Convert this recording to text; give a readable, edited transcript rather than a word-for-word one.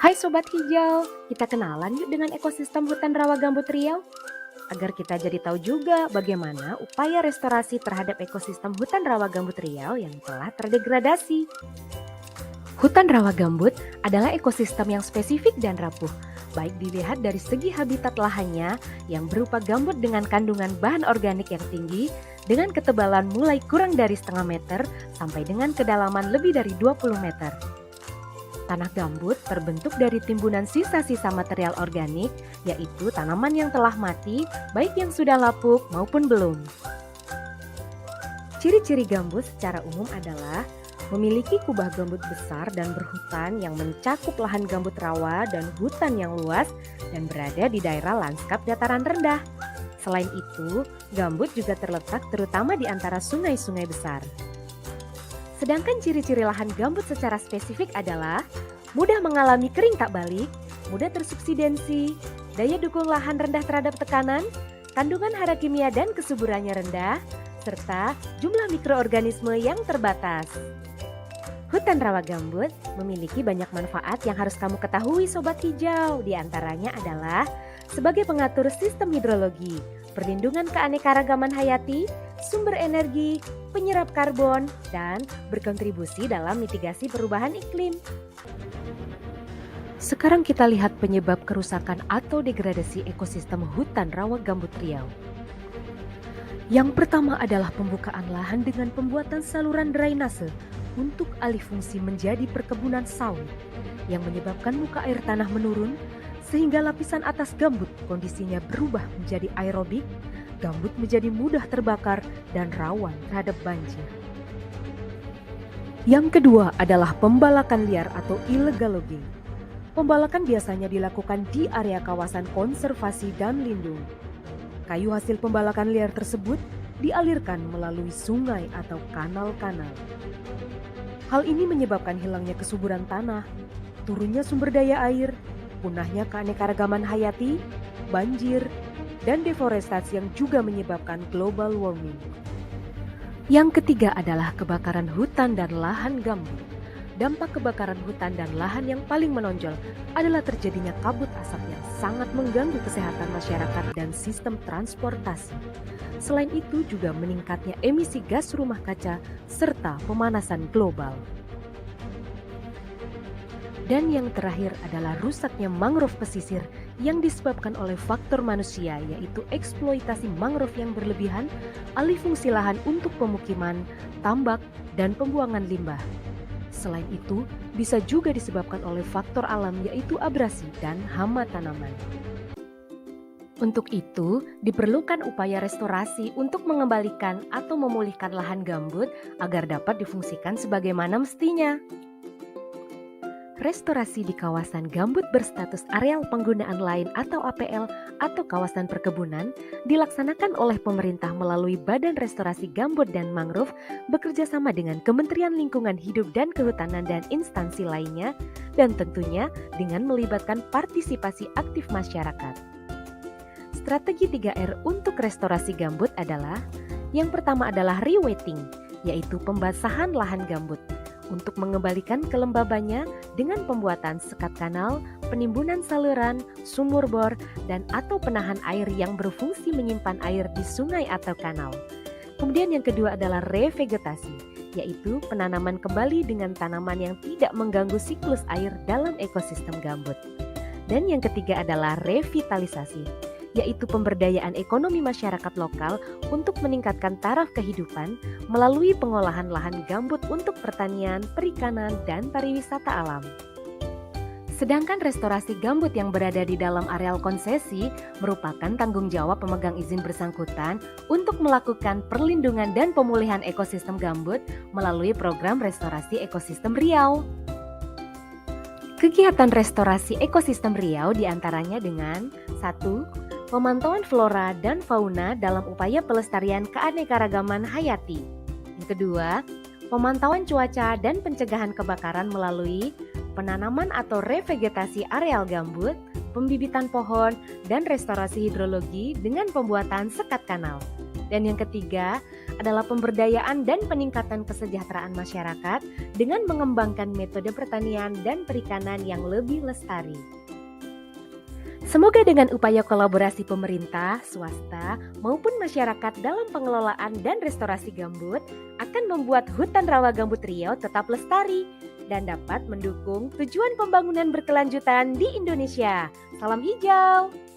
Hai Sobat Hijau, kita kenalan yuk dengan ekosistem hutan rawa gambut Riau. Agar kita jadi tahu juga bagaimana upaya restorasi terhadap ekosistem hutan rawa gambut Riau yang telah terdegradasi. Hutan rawa gambut adalah ekosistem yang spesifik dan rapuh, baik dilihat dari segi habitat lahannya yang berupa gambut dengan kandungan bahan organik yang tinggi, dengan ketebalan mulai kurang dari setengah meter sampai dengan kedalaman lebih dari 20 meter. Tanah gambut terbentuk dari timbunan sisa-sisa material organik, yaitu tanaman yang telah mati, baik yang sudah lapuk maupun belum. Ciri-ciri gambut secara umum adalah memiliki kubah gambut besar dan berhutan yang mencakup lahan gambut rawa dan hutan yang luas dan berada di daerah lanskap dataran rendah. Selain itu, gambut juga terletak terutama di antara sungai-sungai besar. Sedangkan ciri-ciri lahan gambut secara spesifik adalah mudah mengalami kering tak balik, mudah tersubsidensi, daya dukung lahan rendah terhadap tekanan, kandungan hara kimia dan kesuburannya rendah, serta jumlah mikroorganisme yang terbatas. Hutan rawa gambut memiliki banyak manfaat yang harus kamu ketahui Sobat Hijau. Di antaranya adalah sebagai pengatur sistem hidrologi, perlindungan keanekaragaman hayati, sumber energi, penyerap karbon, dan berkontribusi dalam mitigasi perubahan iklim. Sekarang kita lihat penyebab kerusakan atau degradasi ekosistem hutan rawa gambut Riau. Yang pertama adalah pembukaan lahan dengan pembuatan saluran drainase untuk alih fungsi menjadi perkebunan sawit yang menyebabkan muka air tanah menurun sehingga lapisan atas gambut kondisinya berubah menjadi aerobik, gambut menjadi mudah terbakar dan rawan terhadap banjir. Yang kedua adalah pembalakan liar atau illegal logging. Pembalakan biasanya dilakukan di area kawasan konservasi dan lindung. Kayu hasil pembalakan liar tersebut dialirkan melalui sungai atau kanal-kanal. Hal ini menyebabkan hilangnya kesuburan tanah, turunnya sumber daya air, punahnya keanekaragaman hayati, banjir, dan deforestasi yang juga menyebabkan global warming. Yang ketiga adalah kebakaran hutan dan lahan gambut. Dampak kebakaran hutan dan lahan yang paling menonjol adalah terjadinya kabut asap yang sangat mengganggu kesehatan masyarakat dan sistem transportasi. Selain itu juga meningkatnya emisi gas rumah kaca serta pemanasan global. Dan yang terakhir adalah rusaknya mangrove pesisir yang disebabkan oleh faktor manusia, yaitu eksploitasi mangrove yang berlebihan, alih fungsi lahan untuk pemukiman, tambak, dan pembuangan limbah. Selain itu, bisa juga disebabkan oleh faktor alam yaitu abrasi dan hama tanaman. Untuk itu, diperlukan upaya restorasi untuk mengembalikan atau memulihkan lahan gambut agar dapat difungsikan sebagaimana mestinya. Restorasi di kawasan gambut berstatus areal penggunaan lain atau APL atau kawasan perkebunan dilaksanakan oleh pemerintah melalui Badan Restorasi Gambut dan Mangrove bekerja sama dengan Kementerian Lingkungan Hidup dan Kehutanan dan instansi lainnya, dan tentunya dengan melibatkan partisipasi aktif masyarakat. Strategi 3R untuk restorasi gambut adalah yang pertama adalah rewetting, yaitu pembasahan lahan gambut untuk mengembalikan kelembabannya dengan pembuatan sekat kanal, penimbunan saluran, sumur bor, dan atau penahan air yang berfungsi menyimpan air di sungai atau kanal. Kemudian yang kedua adalah revegetasi, yaitu penanaman kembali dengan tanaman yang tidak mengganggu siklus air dalam ekosistem gambut. Dan yang ketiga adalah revitalisasi, yaitu pemberdayaan ekonomi masyarakat lokal untuk meningkatkan taraf kehidupan melalui pengolahan lahan gambut untuk pertanian, perikanan, dan pariwisata alam. Sedangkan restorasi gambut yang berada di dalam areal konsesi merupakan tanggung jawab pemegang izin bersangkutan untuk melakukan perlindungan dan pemulihan ekosistem gambut melalui program restorasi ekosistem Riau. Kegiatan restorasi ekosistem Riau diantaranya dengan 1. Pemantauan flora dan fauna dalam upaya pelestarian keanekaragaman hayati. Yang kedua, pemantauan cuaca dan pencegahan kebakaran melalui penanaman atau revegetasi areal gambut, pembibitan pohon, dan restorasi hidrologi dengan pembuatan sekat kanal. Dan yang ketiga adalah pemberdayaan dan peningkatan kesejahteraan masyarakat dengan mengembangkan metode pertanian dan perikanan yang lebih lestari. Semoga dengan upaya kolaborasi pemerintah, swasta, maupun masyarakat dalam pengelolaan dan restorasi gambut akan membuat hutan rawa gambut Riau tetap lestari dan dapat mendukung tujuan pembangunan berkelanjutan di Indonesia. Salam hijau!